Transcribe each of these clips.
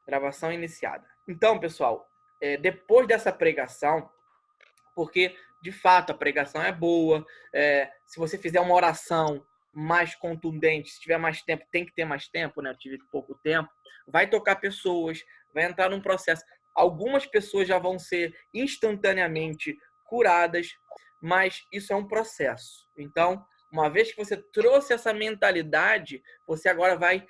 Gravação iniciada. Então, pessoal, depois dessa pregação, porque, de fato, a pregação é boa, se você fizer uma oração mais contundente, se tiver mais tempo, tem que ter mais tempo, né? Eu tive pouco tempo, vai tocar pessoas, vai entrar num processo. Algumas pessoas já vão ser instantaneamente curadas, mas isso é um processo. Então, uma vez que você trouxe essa mentalidade, você agora vai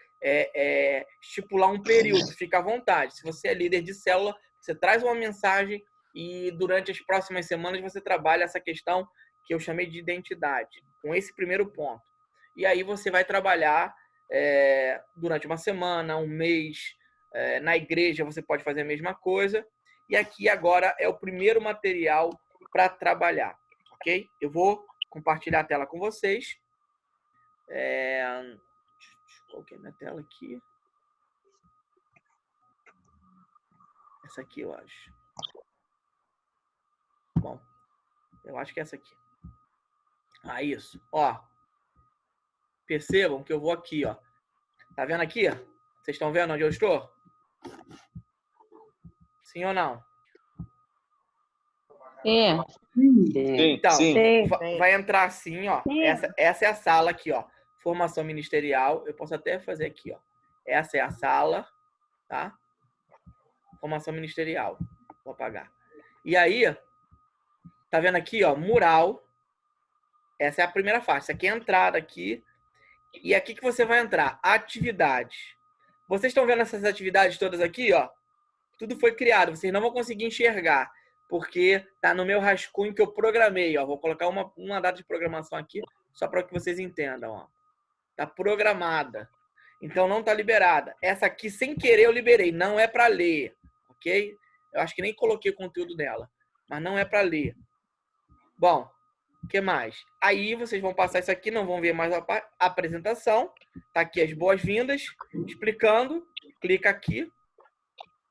estipular um período, fica à vontade. Se você é líder de célula, você traz uma mensagem e durante as próximas semanas você trabalha essa questão que eu chamei de identidade, com esse primeiro ponto. E aí você vai trabalhar durante uma semana, um mês, na igreja você pode fazer a mesma coisa. E aqui agora é o primeiro material para trabalhar, ok? Eu vou compartilhar a tela com vocês. Coloquei minha tela aqui. Essa aqui, eu acho. Bom, eu acho que é essa aqui. Isso. Ó, percebam que eu vou aqui, ó. Tá vendo aqui? Vocês estão vendo onde eu estou? Sim ou não? Sim. Então, sim. vai entrar assim, ó. Essa é a sala aqui, ó. Formação ministerial. Eu posso até fazer aqui, ó. Essa é a sala, tá? Formação ministerial. Vou apagar. E aí, tá vendo aqui, ó? Mural. Essa é a primeira faixa. Essa aqui é a entrada aqui. E aqui que você vai entrar. Atividades. Vocês estão vendo essas atividades todas aqui, ó? Tudo foi criado. Vocês não vão conseguir enxergar, porque tá no meu rascunho que eu programei, ó. Vou colocar uma data de programação aqui, só para que vocês entendam, ó. Tá programada. Então não tá liberada. Essa aqui, sem querer, eu liberei. Não é para ler, ok? Eu acho que nem coloquei o conteúdo dela, mas não é para ler. Bom, o que mais? Aí vocês vão passar isso aqui, não vão ver mais a apresentação. Tá aqui as boas-vindas, explicando. Clica aqui.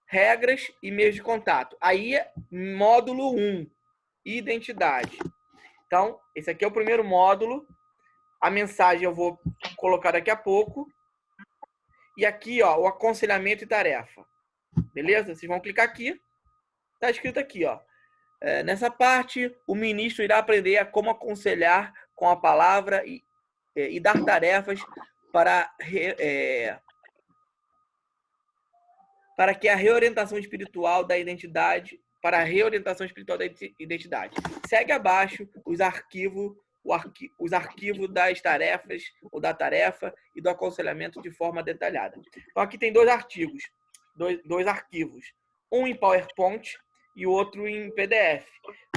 Regras e meios de contato. Aí, módulo 1, identidade. Então, esse aqui é o primeiro módulo. A mensagem eu vou colocar daqui a pouco. E aqui, ó, o aconselhamento e tarefa. Beleza? Vocês vão clicar aqui. Tá escrito aqui, ó. Nessa parte, o ministro irá aprender a como aconselhar com a palavra e dar tarefas para que a reorientação espiritual da identidade, Segue abaixo os arquivos das tarefas ou da tarefa e do aconselhamento de forma detalhada. Então aqui tem dois arquivos, um em PowerPoint e o outro em PDF.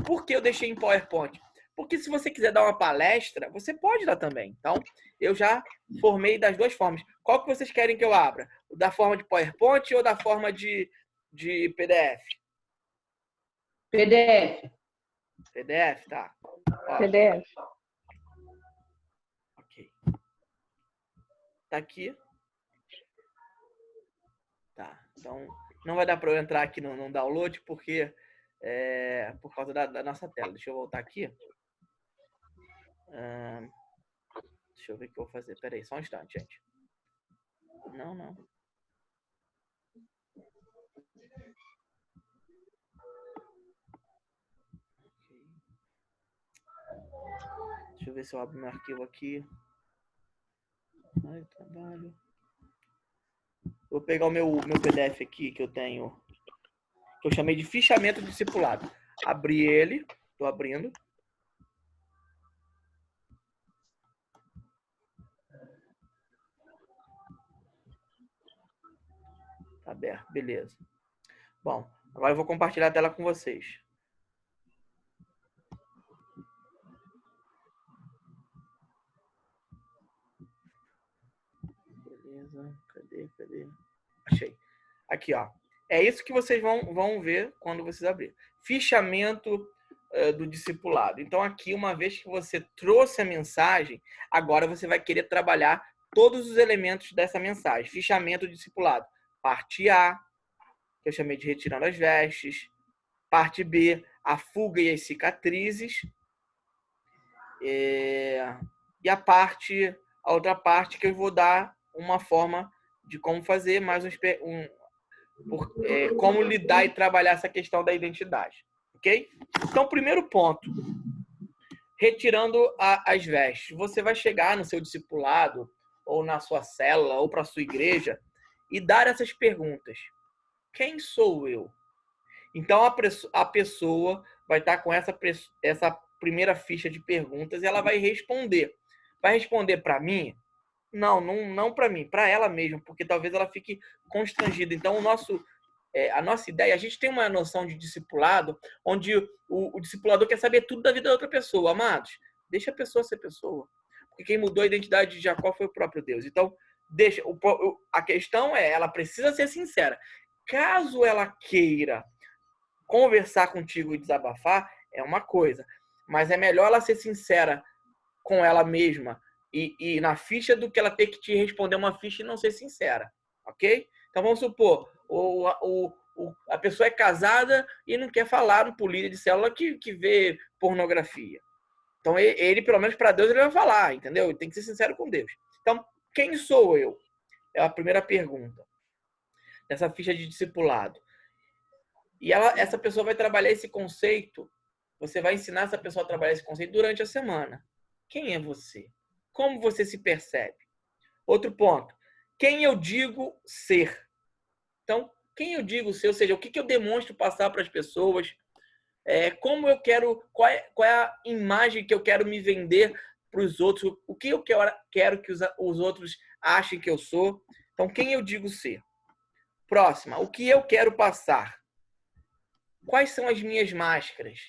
Por que eu deixei em PowerPoint? Porque se você quiser dar uma palestra, você pode dar também. Então, eu já formei das duas formas. Qual que vocês querem que eu abra? Da forma de PowerPoint ou da forma de PDF? PDF. PDF, tá. Ó, PDF. ok. Tá aqui. Tá. Então, não vai dar para eu entrar aqui no download, porque por causa da nossa tela. Deixa eu voltar aqui. Deixa eu ver o que eu vou fazer. Pera aí, só um instante, gente. Não. Deixa eu ver se eu abro meu arquivo aqui. Trabalho. Vou pegar o meu PDF aqui que eu tenho, que eu chamei de fichamento discipulado. Abri ele, tô abrindo. Tá aberto, beleza. Bom, agora eu vou compartilhar a tela com vocês. Beleza, cadê? Achei. Aqui, ó. É isso que vocês vão ver quando vocês abrirem. Fichamento do discipulado. Então, aqui, uma vez que você trouxe a mensagem, agora você vai querer trabalhar todos os elementos dessa mensagem. Fichamento do discipulado. Parte A, que eu chamei de retirando as vestes. Parte B, a fuga e as cicatrizes. E a outra parte que eu vou dar uma forma de como fazer, mais como lidar e trabalhar essa questão da identidade. Ok? Então, primeiro ponto, retirando as vestes. Você vai chegar no seu discipulado, ou na sua célula, ou para a sua igreja, e dar essas perguntas. Quem sou eu? Então, a pessoa vai estar com essa primeira ficha de perguntas e ela vai responder. Vai responder para mim? Não para mim, para ela mesma, porque talvez ela fique constrangida. Então, a nossa ideia, a gente tem uma noção de discipulado, onde o discipulador quer saber tudo da vida da outra pessoa. Amados, deixa a pessoa ser pessoa. Porque quem mudou a identidade de Jacó foi o próprio Deus. Então, deixa. A questão é, ela precisa ser sincera. Caso ela queira conversar contigo e desabafar, é uma coisa. Mas é melhor ela ser sincera com ela mesma e na ficha do que ela ter que te responder uma ficha e não ser sincera. Ok? Então vamos supor, a pessoa é casada e não quer falar no líder de célula que vê pornografia. Então ele pelo menos para Deus, ele vai falar, entendeu? Ele tem que ser sincero com Deus. Então, quem sou eu? É a primeira pergunta dessa ficha de discipulado. E essa pessoa vai trabalhar esse conceito, você vai ensinar essa pessoa a trabalhar esse conceito durante a semana. Quem é você? Como você se percebe? Outro ponto, quem eu digo ser? Então, quem eu digo ser, ou seja, o que eu demonstro passar para as pessoas, como eu quero, qual é a imagem que eu quero me vender para os outros, o que eu quero que os outros achem que eu sou. Então, quem eu digo ser? Próxima, o que eu quero passar? Quais são as minhas máscaras?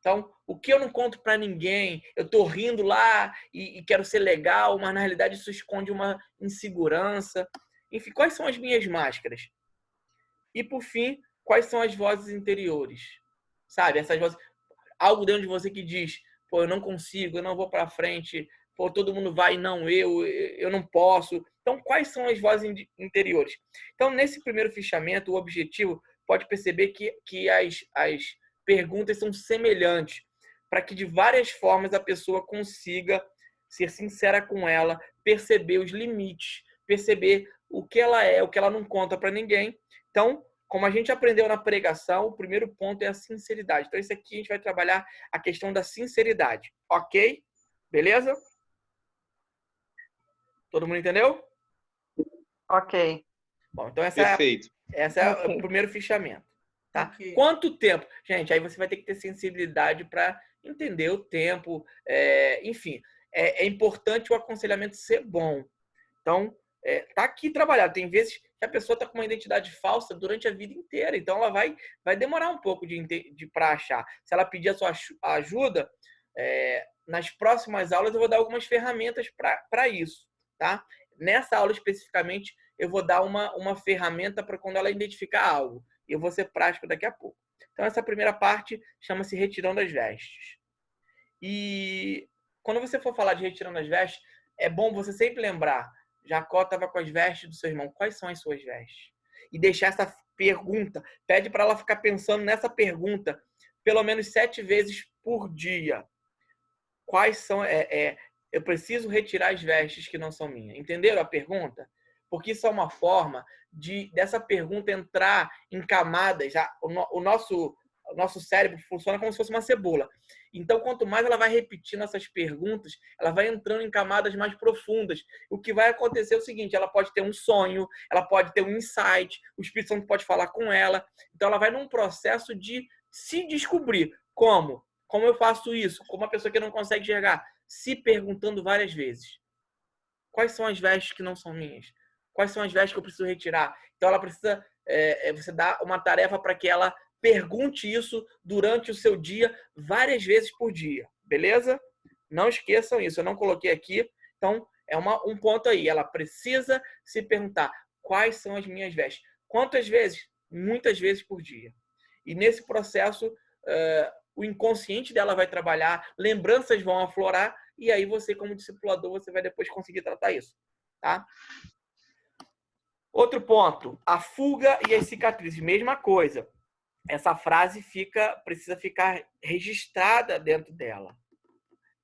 Então, o que eu não conto para ninguém, eu tô rindo lá e quero ser legal, mas na realidade isso esconde uma insegurança. Enfim, quais são as minhas máscaras? E por fim, quais são as vozes interiores? Sabe, essas vozes, algo dentro de você que diz, pô, eu não consigo, eu não vou para frente, pô, todo mundo vai e não eu não posso. Então, quais são as vozes interiores? Então, nesse primeiro fichamento, o objetivo, pode perceber que as perguntas são semelhantes, para que de várias formas a pessoa consiga ser sincera com ela, perceber os limites, perceber o que ela é, o que ela não conta para ninguém. Então, como a gente aprendeu na pregação, o primeiro ponto é a sinceridade. Então, isso aqui a gente vai trabalhar a questão da sinceridade. Ok? Beleza? Todo mundo entendeu? Ok. Bom, então Perfeito. Essa é o primeiro fichamento. Tá? Okay. Quanto tempo? Gente, aí você vai ter que ter sensibilidade para entender o tempo. Enfim, é importante o aconselhamento ser bom. Então, tá aqui trabalhado. Tem vezes que a pessoa está com uma identidade falsa durante a vida inteira. Então, ela vai demorar um pouco para achar. Se ela pedir a sua ajuda, nas próximas aulas eu vou dar algumas ferramentas para isso. Tá? Nessa aula especificamente, eu vou dar uma ferramenta para quando ela identificar algo. E eu vou ser prático daqui a pouco. Então, essa primeira parte chama-se retirando as vestes. E quando você for falar de retirando as vestes, é bom você sempre lembrar, Jacó estava com as vestes do seu irmão. Quais são as suas vestes? E deixar essa pergunta, pede para ela ficar pensando nessa pergunta pelo menos 7 vezes por dia. Quais são... eu preciso retirar as vestes que não são minhas. Entenderam a pergunta? Porque isso é uma forma dessa pergunta entrar em camadas. O nosso cérebro funciona como se fosse uma cebola. Então, quanto mais ela vai repetindo essas perguntas, ela vai entrando em camadas mais profundas. O que vai acontecer é o seguinte, ela pode ter um sonho, ela pode ter um insight, o Espírito Santo pode falar com ela. Então, ela vai num processo de se descobrir. Como? Como eu faço isso? Como uma pessoa que não consegue enxergar? Se perguntando várias vezes. Quais são as vestes que não são minhas? Quais são as vestes que eu preciso retirar? Então, ela precisa... você dá uma tarefa para que ela pergunte isso durante o seu dia, várias vezes por dia. Beleza? Não esqueçam isso. Eu não coloquei aqui. Então, é um ponto aí. Ela precisa se perguntar quais são as minhas vestes. Quantas vezes? Muitas vezes por dia. E nesse processo, o inconsciente dela vai trabalhar, lembranças vão aflorar, e aí você, como discipulador, você vai depois conseguir tratar isso. Tá? Outro ponto, a fuga e as cicatrizes. Mesma coisa. Essa frase precisa ficar registrada dentro dela.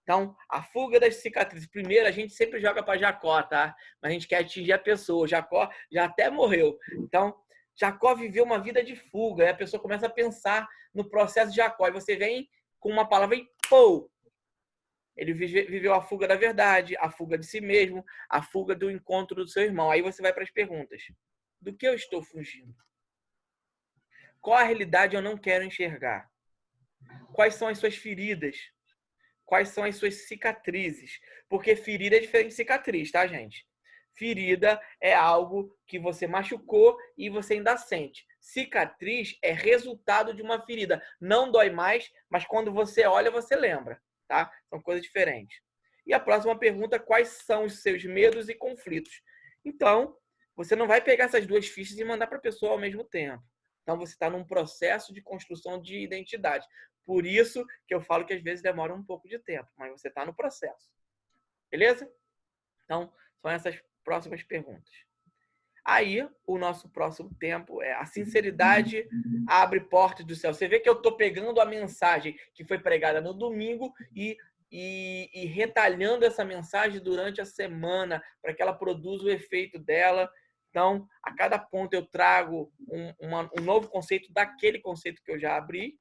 Então, a fuga das cicatrizes. Primeiro, a gente sempre joga para Jacó, tá? Mas a gente quer atingir a pessoa. Jacó já até morreu. Então, Jacó viveu uma vida de fuga. Aí a pessoa começa a pensar no processo de Jacó. E você vem com uma palavra e pô! Ele viveu a fuga da verdade, a fuga de si mesmo, a fuga do encontro do seu irmão. Aí você vai para as perguntas. Do que eu estou fugindo? Qual a realidade eu não quero enxergar? Quais são as suas feridas? Quais são as suas cicatrizes? Porque ferida é diferente de cicatriz, tá, gente? Ferida é algo que você machucou e você ainda sente. Cicatriz é resultado de uma ferida. Não dói mais, mas quando você olha, você lembra, tá? São coisas diferentes. E a próxima pergunta, quais são os seus medos e conflitos? Então, você não vai pegar essas duas fichas e mandar para a pessoa ao mesmo tempo. Então, você está num processo de construção de identidade. Por isso que eu falo que às vezes demora um pouco de tempo, mas você está no processo. Beleza? Então, são essas próximas perguntas. Aí, o nosso próximo tempo é a sinceridade abre portas do céu. Você vê que eu estou pegando a mensagem que foi pregada no domingo e retalhando essa mensagem durante a semana para que ela produza o efeito dela. Então, a cada ponto eu trago um novo conceito daquele conceito que eu já abri.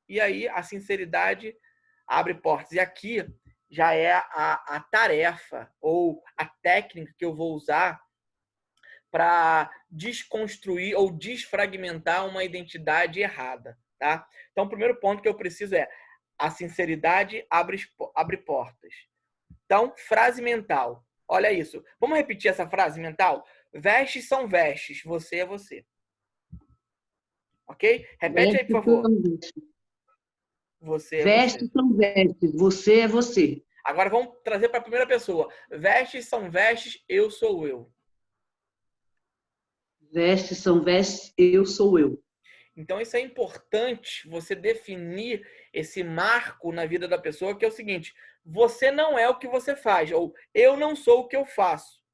E aí a sinceridade abre portas. E aqui já é a tarefa ou a técnica que eu vou usar para desconstruir ou desfragmentar uma identidade errada, tá? Então, o primeiro ponto que eu preciso é a sinceridade abre portas. Então, frase mental. Olha isso. Vamos repetir essa frase mental? Vestes são vestes, você é você. Ok? Repete aí, por favor. Você é vestes você. são vestes, você é você. Agora vamos trazer para a primeira pessoa. Vestes são vestes, eu sou eu. Vestes são vestes, eu sou eu. Então isso é importante, você definir esse marco na vida da pessoa, que é o seguinte: você não é o que você faz, ou eu não sou o que eu faço.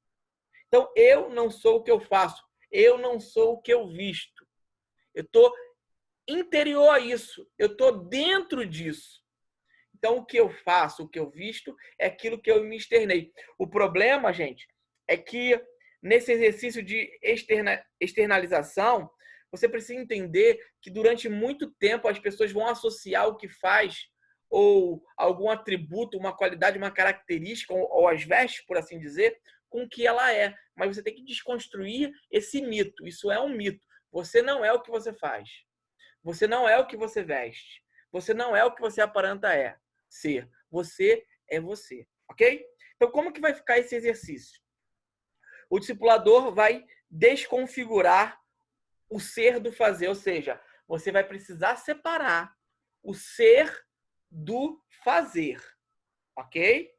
Então, eu não sou o que eu faço, eu não sou o que eu visto. Eu estou interior a isso, eu estou dentro disso. Então, o que eu faço, o que eu visto, é aquilo que eu me externei. O problema, gente, é que nesse exercício de externalização, você precisa entender que durante muito tempo as pessoas vão associar o que faz ou algum atributo, uma qualidade, uma característica, ou as vestes, por assim dizer, com o que ela é. Mas você tem que desconstruir esse mito. Isso é um mito. Você não é o que você faz. Você não é o que você veste. Você não é o que você aparenta ser. Você é você. Ok? Então, como que vai ficar esse exercício? O discipulador vai desconfigurar o ser do fazer, ou seja, você vai precisar separar o ser do fazer. Ok?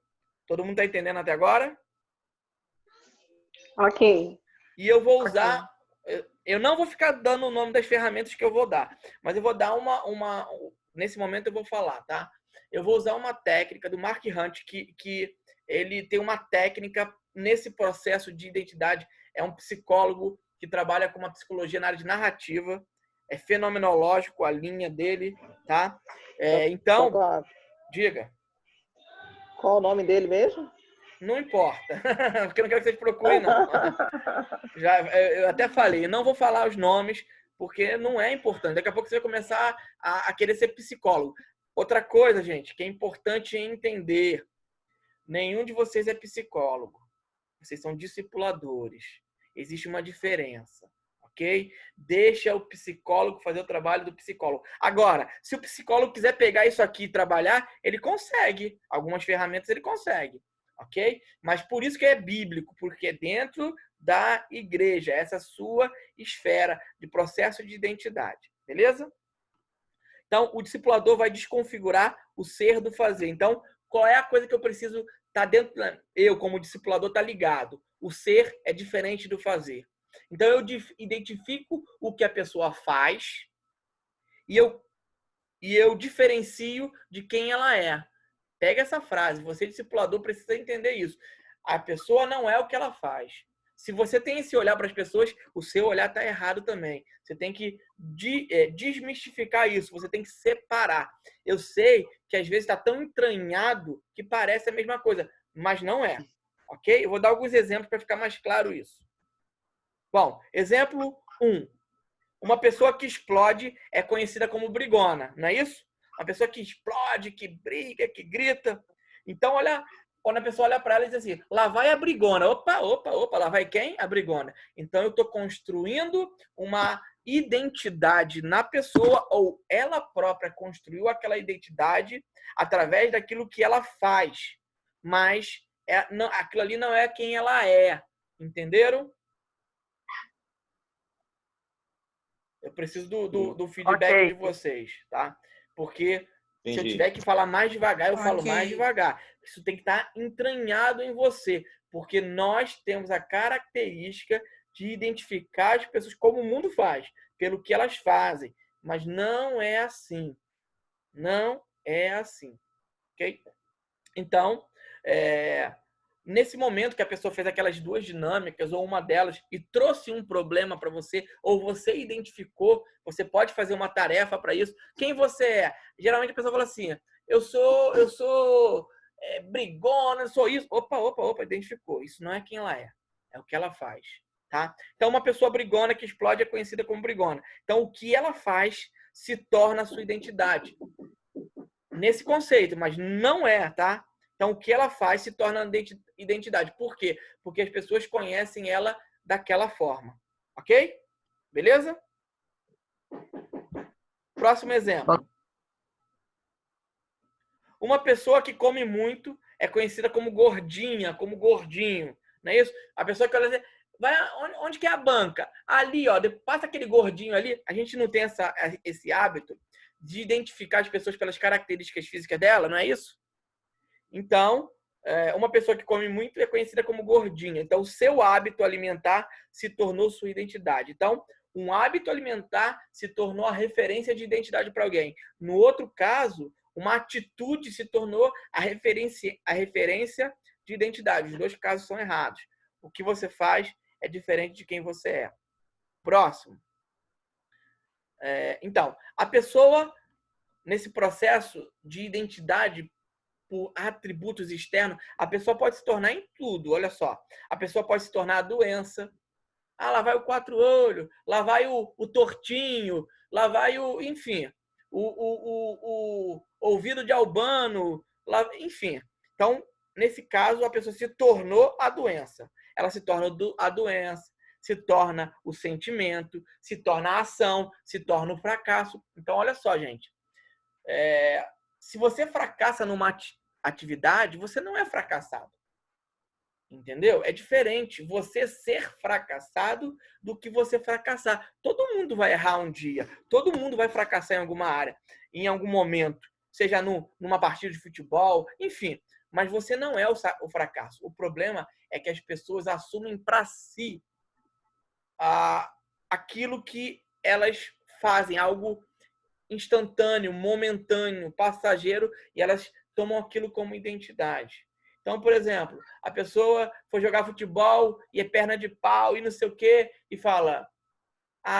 Todo mundo está entendendo até agora? Ok. E eu vou usar... Eu não vou ficar dando o nome das ferramentas que eu vou dar, mas eu vou dar uma nesse momento eu vou falar, tá? Eu vou usar uma técnica do Mark Hunt, que ele tem uma técnica nesse processo de identidade. É um psicólogo que trabalha com uma psicologia na área de narrativa. É fenomenológico a linha dele, tá? Então, diga. Qual o nome dele mesmo? Não importa, porque eu não quero que vocês procurem, não. Eu até falei, não vou falar os nomes, porque não é importante. Daqui a pouco você vai começar a querer ser psicólogo. Outra coisa, gente, que é importante entender: nenhum de vocês é psicólogo. Vocês são discipuladores. Existe uma diferença, ok? Deixa o psicólogo fazer o trabalho do psicólogo. Agora, se o psicólogo quiser pegar isso aqui e trabalhar, ele consegue. Algumas ferramentas ele consegue, ok? Mas por isso que é bíblico, porque é dentro da igreja, essa sua esfera de processo de identidade, beleza? Então, o discipulador vai desconfigurar o ser do fazer. Então, qual é a coisa que eu preciso estar dentro? Eu, como discipulador, estar ligado. O ser é diferente do fazer. Então, eu identifico o que a pessoa faz e eu diferencio de quem ela é. Pega essa frase. Você, discipulador, precisa entender isso. A pessoa não é o que ela faz. Se você tem esse olhar para as pessoas, o seu olhar está errado também. Você tem que desmistificar isso. Você tem que separar. Eu sei que às vezes está tão entranhado que parece a mesma coisa, mas não é. Ok? Eu vou dar alguns exemplos para ficar mais claro isso. Bom, exemplo Uma pessoa que explode é conhecida como brigona, não é isso? Uma pessoa que explode, que briga, que grita. Então, olha, quando a pessoa olha para ela e diz assim, lá vai a brigona. Opa, lá vai quem? A brigona. Então, eu estou construindo uma identidade na pessoa, ou ela própria construiu aquela identidade através daquilo que ela faz. Mas aquilo ali não é quem ela é. Entenderam? Eu preciso do feedback de vocês, tá? Porque se eu tiver que falar mais devagar, eu falo mais devagar. Isso tem que estar entranhado em você, porque nós temos a característica de identificar as pessoas como o mundo faz, pelo que elas fazem. Mas não é assim. Não é assim. Ok? Então, nesse momento que a pessoa fez aquelas duas dinâmicas, ou uma delas, e trouxe um problema para você, ou você identificou, você pode fazer uma tarefa para isso. Quem você é? Geralmente a pessoa fala assim, eu sou brigona, eu sou isso. Opa, identificou. Isso não é quem ela é. É o que ela faz. Tá? Então, uma pessoa brigona que explode é conhecida como brigona. Então, o que ela faz se torna a sua identidade. Nesse conceito, mas não é, tá? Então, o que ela faz se torna identidade. Por quê? Porque as pessoas conhecem ela daquela forma. Ok? Beleza? Próximo exemplo. Uma pessoa que come muito é conhecida como gordinha, como gordinho. Não é isso? A pessoa que olha, vai, onde que é a banca? Ali, ó, passa aquele gordinho ali. A gente não tem esse hábito de identificar as pessoas pelas características físicas dela, não é isso? Então, uma pessoa que come muito é conhecida como gordinha. Então, o seu hábito alimentar se tornou sua identidade. Então, um hábito alimentar se tornou a referência de identidade para alguém. No outro caso, uma atitude se tornou a referência de identidade. Os dois casos são errados. O que você faz é diferente de quem você é. Próximo. Então, a pessoa, nesse processo de identidade por atributos externos, a pessoa pode se tornar em tudo. Olha só. A pessoa pode se tornar a doença. Ah, lá vai o quatro olhos, lá vai o tortinho, lá vai o, enfim, o ouvido de albano, lá, enfim. Então, nesse caso, a pessoa se tornou a doença. Ela se torna a doença, se torna o sentimento, se torna a ação, se torna o fracasso. Então, olha só, gente. Se você fracassa numa atividade, você não é fracassado. Entendeu? É diferente você ser fracassado do que você fracassar. Todo mundo vai errar um dia. Todo mundo vai fracassar em alguma área, em algum momento. Seja numa partida de futebol, enfim. Mas você não é o fracasso. O problema é que as pessoas assumem para si aquilo que elas fazem, algo instantâneo, momentâneo, passageiro, e elas tomam aquilo como identidade. Então, por exemplo, a pessoa foi jogar futebol e é perna de pau e não sei o quê, e fala,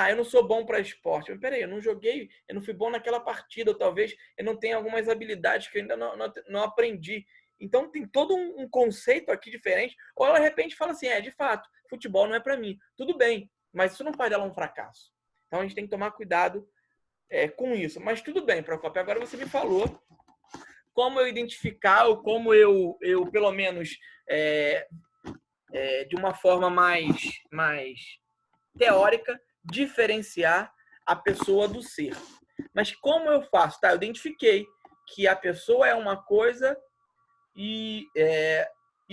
eu não sou bom para esporte. Mas peraí, eu não joguei, eu não fui bom naquela partida, ou talvez eu não tenha algumas habilidades que eu ainda não aprendi. Então, tem todo um conceito aqui diferente. Ou ela, de repente, fala assim, de fato, futebol não é para mim. Tudo bem, mas isso não faz dela um fracasso. Então, a gente tem que tomar cuidado com isso. Mas tudo bem, Procopio, agora você me falou como eu identificar, ou como eu pelo menos, de uma forma mais teórica, diferenciar a pessoa do ser. Mas como eu faço? Tá, eu identifiquei que a pessoa é uma coisa e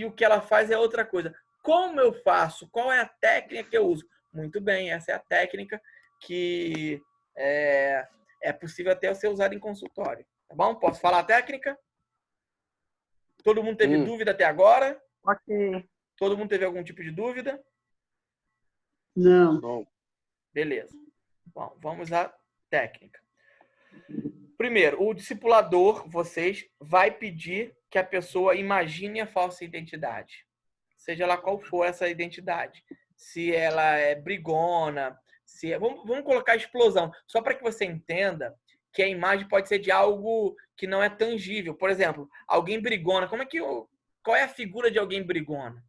o que ela faz é outra coisa. Como eu faço? Qual é a técnica que eu uso? Muito bem, essa é a técnica que é possível até ser usada em consultório. Tá bom? Posso falar a técnica? Todo mundo teve dúvida até agora? Ok. Todo mundo teve algum tipo de dúvida? Não. Beleza. Bom, vamos à técnica. Primeiro, o discipulador, vocês, vai pedir que a pessoa imagine a falsa identidade. Seja lá qual for essa identidade. Se ela é brigona, vamos colocar explosão, só para que você entenda que a imagem pode ser de algo que não é tangível. Por exemplo, alguém brigona. Qual é a figura de alguém brigona?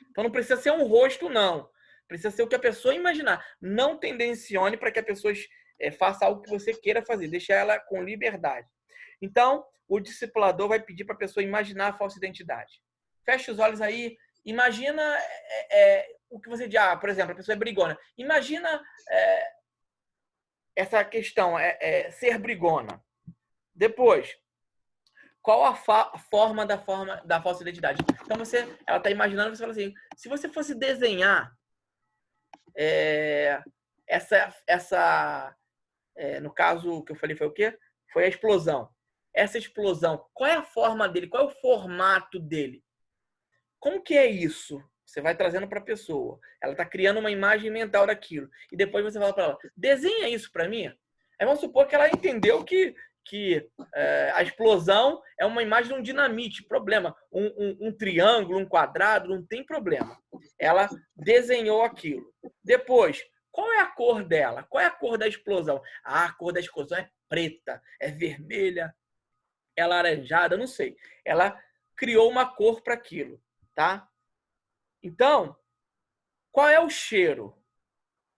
Então não precisa ser um rosto, não. Precisa ser o que a pessoa imaginar. Não tendencione para que a pessoa faça algo que você queira fazer. Deixa ela com liberdade. Então, o discipulador vai pedir para a pessoa imaginar a falsa identidade. Feche os olhos aí. Imagina o que você diz. Por exemplo, a pessoa é brigona. Imagina essa questão, ser brigona. Depois, qual a forma da falsa identidade? Então, ela está imaginando, você fala assim, se você fosse desenhar no caso que eu falei foi o quê? Foi a explosão. Essa explosão, qual é a forma dele? Qual é o formato dele? Como que é isso? Você vai trazendo para a pessoa. Ela está criando uma imagem mental daquilo. E depois você fala para ela, desenha isso para mim. Aí vamos supor que ela entendeu que a explosão é uma imagem de um dinamite. Problema. Um triângulo, um quadrado, não tem problema. Ela desenhou aquilo. Depois, qual é a cor dela? Qual é a cor da explosão? A cor da explosão é preta, é vermelha, é laranjada, não sei. Ela criou uma cor para aquilo, tá? Então, qual é o cheiro?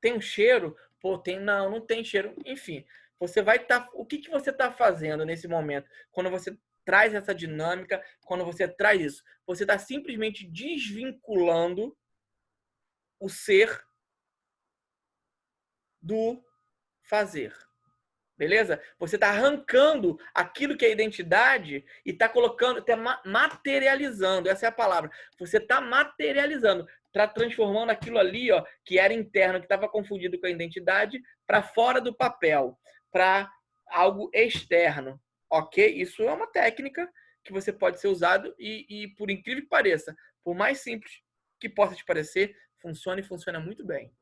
Tem um cheiro? Pô, não tem cheiro. Enfim, você vai estar... O que você está fazendo nesse momento? Quando você traz essa dinâmica, quando você traz isso, você está simplesmente desvinculando o ser do fazer. Beleza? Você está arrancando aquilo que é identidade e está colocando, está materializando. Essa é a palavra. Você está materializando, está transformando aquilo ali, ó, que era interno, que estava confundido com a identidade, para fora do papel, para algo externo. Ok? Isso é uma técnica que você pode ser usado e por incrível que pareça, por mais simples que possa te parecer, funciona e funciona muito bem.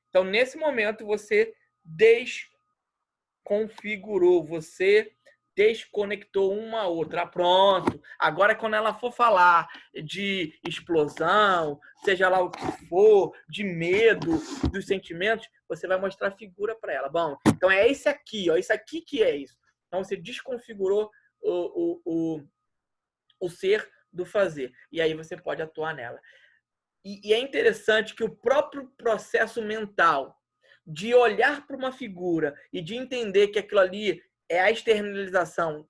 Então, nesse momento, você desconfigurou, você desconectou uma a outra. Pronto. Agora, quando ela for falar de explosão, seja lá o que for, de medo, dos sentimentos, você vai mostrar a figura para ela. Bom, então é esse aqui, ó, isso aqui que é isso. Então, você desconfigurou o ser do fazer. E aí você pode atuar nela. E é interessante que o próprio processo mental de olhar para uma figura e de entender que aquilo ali é a externalização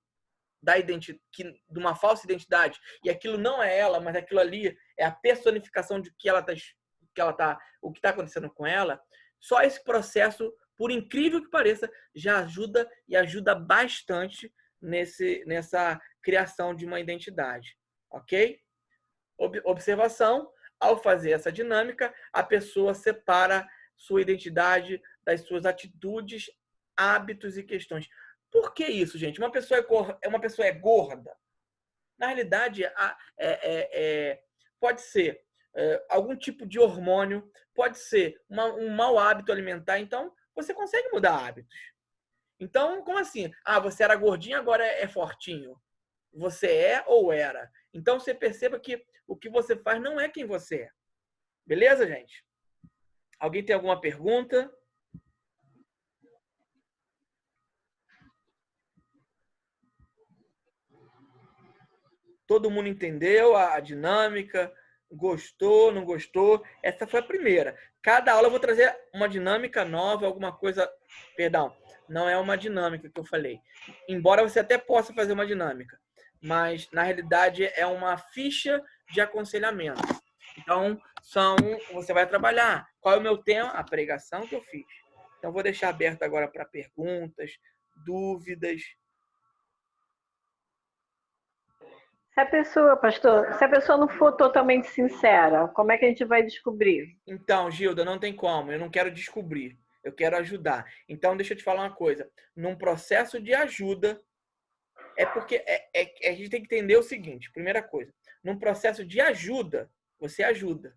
de uma falsa identidade e aquilo não é ela, mas aquilo ali é a personificação de o que está acontecendo com ela, só esse processo, por incrível que pareça, já ajuda e ajuda bastante nessa criação de uma identidade. Ok? Observação. Ao fazer essa dinâmica, a pessoa separa sua identidade das suas atitudes, hábitos e questões. Por que isso, gente? Uma pessoa é gorda. Na realidade, pode ser algum tipo de hormônio, pode ser um mau hábito alimentar. Então, você consegue mudar hábitos. Então, como assim? Você era gordinho, agora é fortinho. Você é ou era. Então, você perceba que o que você faz não é quem você é. Beleza, gente? Alguém tem alguma pergunta? Todo mundo entendeu a dinâmica? Gostou, não gostou? Essa foi a primeira. Cada aula eu vou trazer uma dinâmica nova, alguma coisa... Perdão, não é uma dinâmica que eu falei. Embora você até possa fazer uma dinâmica. Mas, na realidade, é uma ficha de aconselhamento. Então, você vai trabalhar. Qual é o meu tema? A pregação que eu fiz. Então, vou deixar aberto agora para perguntas, dúvidas. Pastor, se a pessoa não for totalmente sincera, como é que a gente vai descobrir? Então, Gilda, não tem como. Eu não quero descobrir. Eu quero ajudar. Então, deixa eu te falar uma coisa. Num processo de ajuda, é porque a gente tem que entender o seguinte. Primeira coisa. Num processo de ajuda, você ajuda.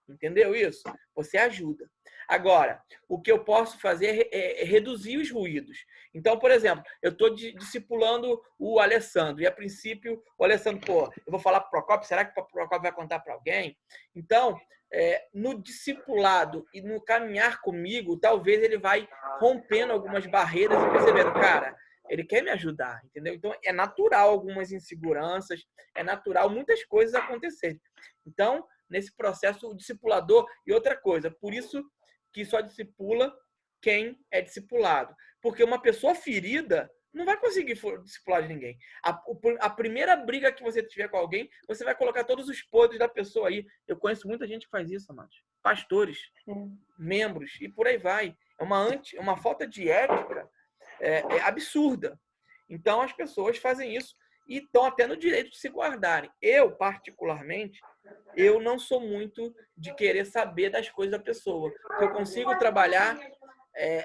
Entendeu isso? Você ajuda. Agora, o que eu posso fazer é reduzir os ruídos. Então, por exemplo, eu estou discipulando o Alessandro. E, a princípio, o Alessandro, eu vou falar para o Procópio, será que o Procópio vai contar para alguém? Então, no discipulado e no caminhar comigo, talvez ele vai rompendo algumas barreiras e percebendo, cara, ele quer me ajudar, entendeu? Então, é natural algumas inseguranças, é natural muitas coisas acontecerem. Então, nesse processo o discipulador. E outra coisa, por isso que só discipula quem é discipulado. Porque uma pessoa ferida não vai conseguir discipular de ninguém. A primeira briga que você tiver com alguém, você vai colocar todos os podres da pessoa aí. Eu conheço muita gente que faz isso, amados. Pastores, membros, e por aí vai. É uma falta de ética absurda. Então, as pessoas fazem isso e estão até no direito de se guardarem. Eu, particularmente, eu não sou muito de querer saber das coisas da pessoa. Porque eu consigo trabalhar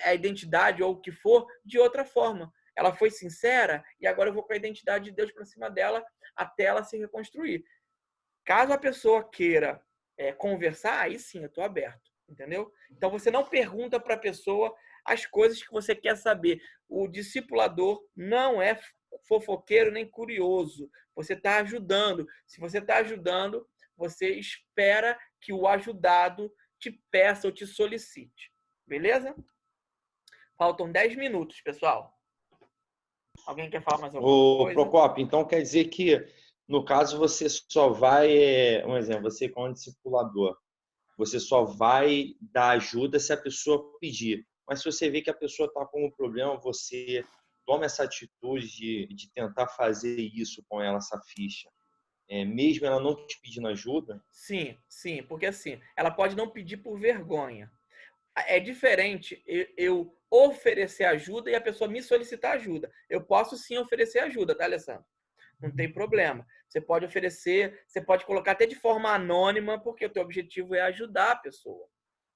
a identidade ou o que for de outra forma. Ela foi sincera e agora eu vou com a identidade de Deus para cima dela até ela se reconstruir. Caso a pessoa queira conversar, aí sim, eu estou aberto. Entendeu? Então, você não pergunta para a pessoa as coisas que você quer saber. O discipulador não é fofoqueiro nem curioso. Você está ajudando. Se você está ajudando, você espera que o ajudado te peça ou te solicite. Beleza? Faltam 10 minutos, pessoal. Alguém quer falar mais alguma coisa? Procópio, então quer dizer que, no caso, você só vai... Um exemplo, você como discipulador, você só vai dar ajuda se a pessoa pedir. Mas se você vê que a pessoa está com um problema, você toma essa atitude de tentar fazer isso com ela, essa ficha, mesmo ela não te pedindo ajuda? Sim, sim, porque assim, ela pode não pedir por vergonha. É diferente eu oferecer ajuda e a pessoa me solicitar ajuda. Eu posso sim oferecer ajuda, tá, Alessandro? Não tem problema. Você pode oferecer, você pode colocar até de forma anônima, porque o teu objetivo é ajudar a pessoa.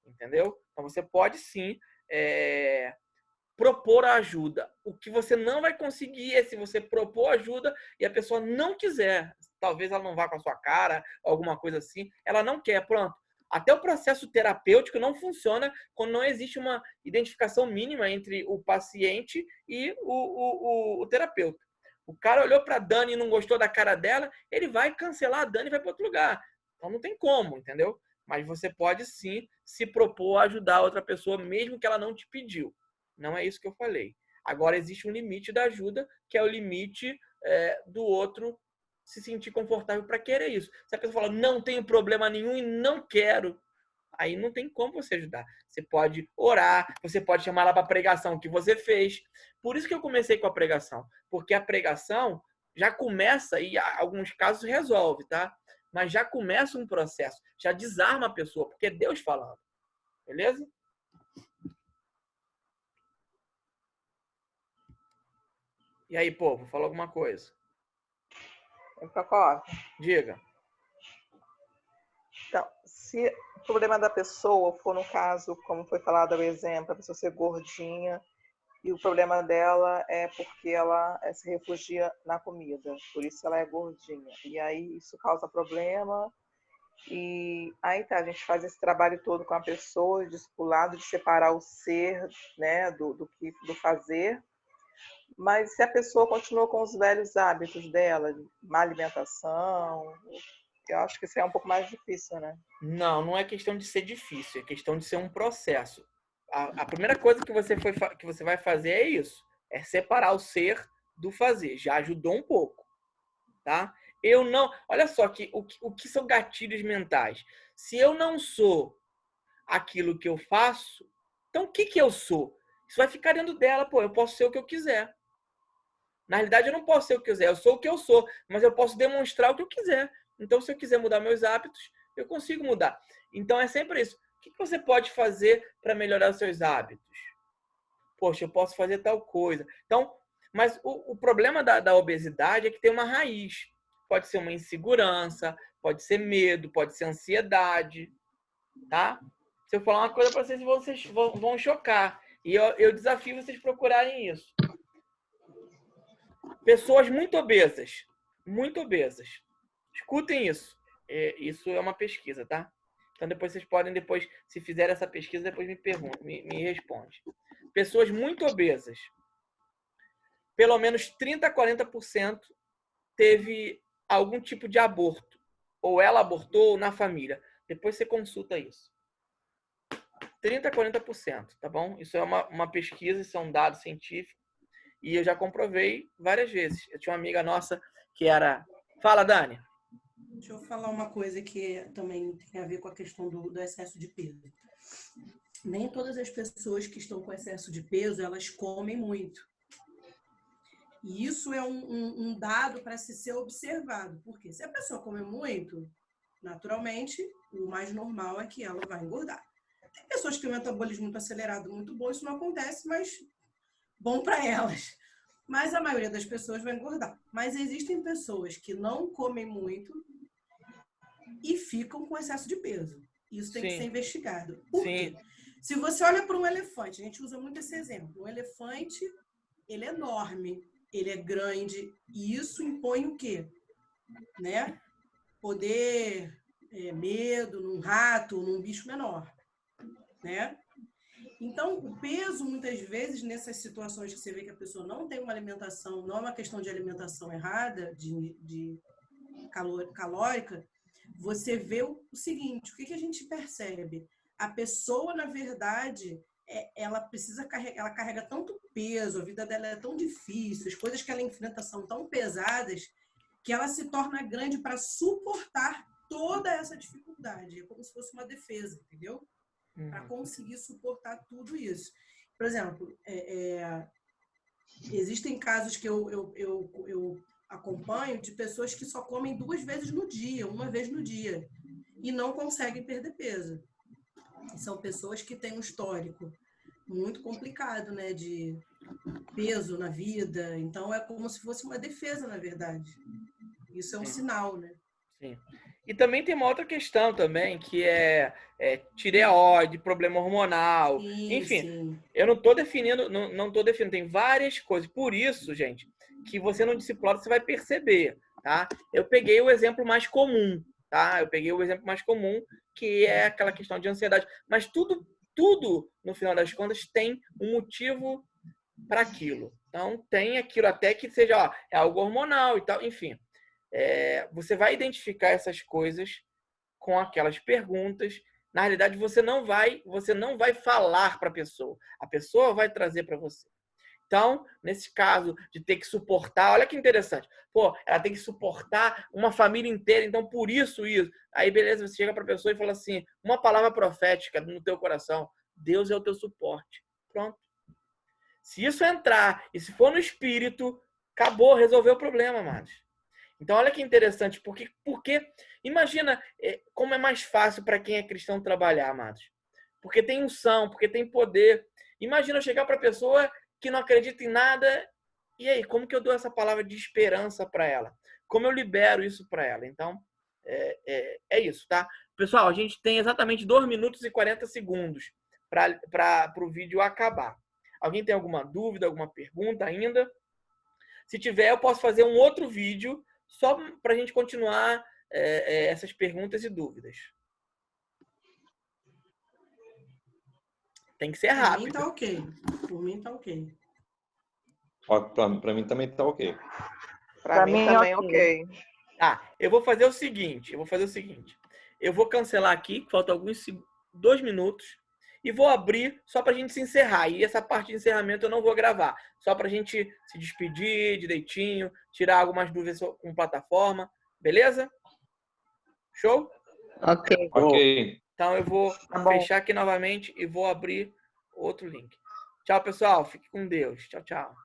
Entendeu? Então você pode sim propor a ajuda. O que você não vai conseguir é se você propor ajuda e a pessoa não quiser. Talvez ela não vá com a sua cara, alguma coisa assim. Ela não quer, pronto. Até o processo terapêutico não funciona quando não existe uma identificação mínima entre o paciente e o terapeuta. O cara olhou para a Dani e não gostou da cara dela, ele vai cancelar a Dani e vai para outro lugar. Então não tem como, entendeu? Mas você pode sim se propor a ajudar a outra pessoa, mesmo que ela não te pediu. Não é isso que eu falei. Agora existe um limite da ajuda, que é o limite do outro se sentir confortável para querer isso. Se a pessoa fala, não tenho problema nenhum e não quero, aí não tem como você ajudar. Você pode orar, você pode chamar ela para a pregação que você fez. Por isso que eu comecei com a pregação. Porque a pregação já começa, e em alguns casos resolve, tá? Mas já começa um processo, já desarma a pessoa, porque é Deus falando. Beleza? E aí, povo, fala alguma coisa. Diga. Então, se o problema da pessoa for, no caso, como foi falado o exemplo, a pessoa ser gordinha, e o problema dela é porque ela se refugia na comida, por isso ela é gordinha. E aí isso causa problema, e aí tá, a gente faz esse trabalho todo com a pessoa, discipulado, de separar o ser, né, do fazer. Mas se a pessoa continua com os velhos hábitos dela, má alimentação, eu acho que isso é um pouco mais difícil, né? Não é questão de ser difícil, é questão de ser um processo. A primeira coisa que você vai fazer é isso, é separar o ser do fazer. Já ajudou um pouco, tá? Olha só o que são gatilhos mentais. Se eu não sou aquilo que eu faço, então o que eu sou? Isso vai ficar dentro dela, pô, eu posso ser o que eu quiser. Na realidade, eu não posso ser o que eu quiser, eu sou o que eu sou, mas eu posso demonstrar o que eu quiser. Então, se eu quiser mudar meus hábitos, eu consigo mudar. Então, é sempre isso. O que você pode fazer para melhorar os seus hábitos? Poxa, eu posso fazer tal coisa. Então, mas o problema da obesidade é que tem uma raiz. Pode ser uma insegurança, pode ser medo, pode ser ansiedade, tá? Se eu falar uma coisa para vocês vão chocar. E eu desafio vocês procurarem isso. Pessoas muito obesas. Muito obesas. Escutem isso. Isso é uma pesquisa, tá? Então, depois vocês podem, se fizerem essa pesquisa, depois me perguntam, me responde. Pessoas muito obesas. Pelo menos 30% a 40% teve algum tipo de aborto. Ou ela abortou ou na família. Depois você consulta isso. 30% a 40%, tá bom? Isso é uma pesquisa, isso é um dado científico. E eu já comprovei várias vezes. Eu tinha uma amiga nossa que era... Fala, Dani. Deixa eu falar uma coisa que também tem a ver com a questão do excesso de peso. Nem todas as pessoas que estão com excesso de peso, elas comem muito. E isso é um dado para se ser observado. Porque se a pessoa come muito, naturalmente, o mais normal é que ela vai engordar. Tem pessoas que têm um metabolismo muito acelerado, muito bom, isso não acontece, mas bom para elas. Mas a maioria das pessoas vai engordar. Mas existem pessoas que não comem muito e ficam com excesso de peso. Isso tem que ser investigado. Por quê? Se você olha para um elefante, a gente usa muito esse exemplo. Um elefante, ele é enorme, ele é grande, e isso impõe o quê? Né? Poder, medo num rato, num bicho menor. Né? Então, o peso, muitas vezes, nessas situações que você vê que a pessoa não tem uma alimentação, não é uma questão de alimentação errada, de calórica, você vê o seguinte, o que a gente percebe? A pessoa, na verdade, ela precisa ela carrega tanto peso, a vida dela é tão difícil, as coisas que ela enfrenta são tão pesadas, que ela se torna grande para suportar toda essa dificuldade. É como se fosse uma defesa, entendeu? Para conseguir suportar tudo isso. Por exemplo, existem casos que eu acompanho de pessoas que só comem 2 vezes no dia, 1 vez no dia, e não conseguem perder peso. São pessoas que têm um histórico muito complicado, né, de peso na vida. Então, é como se fosse uma defesa, na verdade. Isso é um sinal, né? Sim. E também tem uma outra questão também, que é tireoide, problema hormonal. Sim, enfim, sim. Eu não estou definindo, não estou definindo, tem várias coisas. Por isso, gente, que você no discipulado você vai perceber, tá? Eu peguei o exemplo mais comum, tá? Eu peguei o exemplo mais comum, que é aquela questão de ansiedade. Mas tudo, no final das contas, tem um motivo para aquilo. Então, tem aquilo até que seja, é algo hormonal e tal, enfim. Você vai identificar essas coisas com aquelas perguntas. Na realidade, você não vai falar para a pessoa vai trazer para você. Então, nesse caso de ter que suportar, olha que interessante. Pô, ela tem que suportar uma família inteira, então por isso. Aí, beleza, você chega para a pessoa e fala assim, uma palavra profética no teu coração, Deus é o teu suporte. Pronto. Se isso entrar e se for no espírito, acabou, resolveu o problema, amados. Então, olha que interessante, porque imagina como é mais fácil para quem é cristão trabalhar, amados. Porque tem unção, porque tem poder. Imagina eu chegar para a pessoa que não acredita em nada, e aí, como que eu dou essa palavra de esperança para ela? Como eu libero isso para ela? Então, é isso, tá? Pessoal, a gente tem exatamente 2 minutos e 40 segundos para o vídeo acabar. Alguém tem alguma dúvida, alguma pergunta ainda? Se tiver, eu posso fazer um outro vídeo só para a gente continuar essas perguntas e dúvidas. Tem que ser rápido. Por mim tá ok. Por mim tá ok. Para mim também tá ok. Para mim também ok. Eu vou fazer o seguinte. Eu vou cancelar aqui, que faltam 2 minutos, e vou abrir só para a gente se encerrar. E essa parte de encerramento eu não vou gravar. Só para a gente se despedir direitinho, tirar algumas dúvidas com plataforma. Beleza? Show? Ok. Ok. Então eu vou fechar aqui novamente e vou abrir outro link. Tchau, pessoal. Fique com Deus. Tchau, tchau.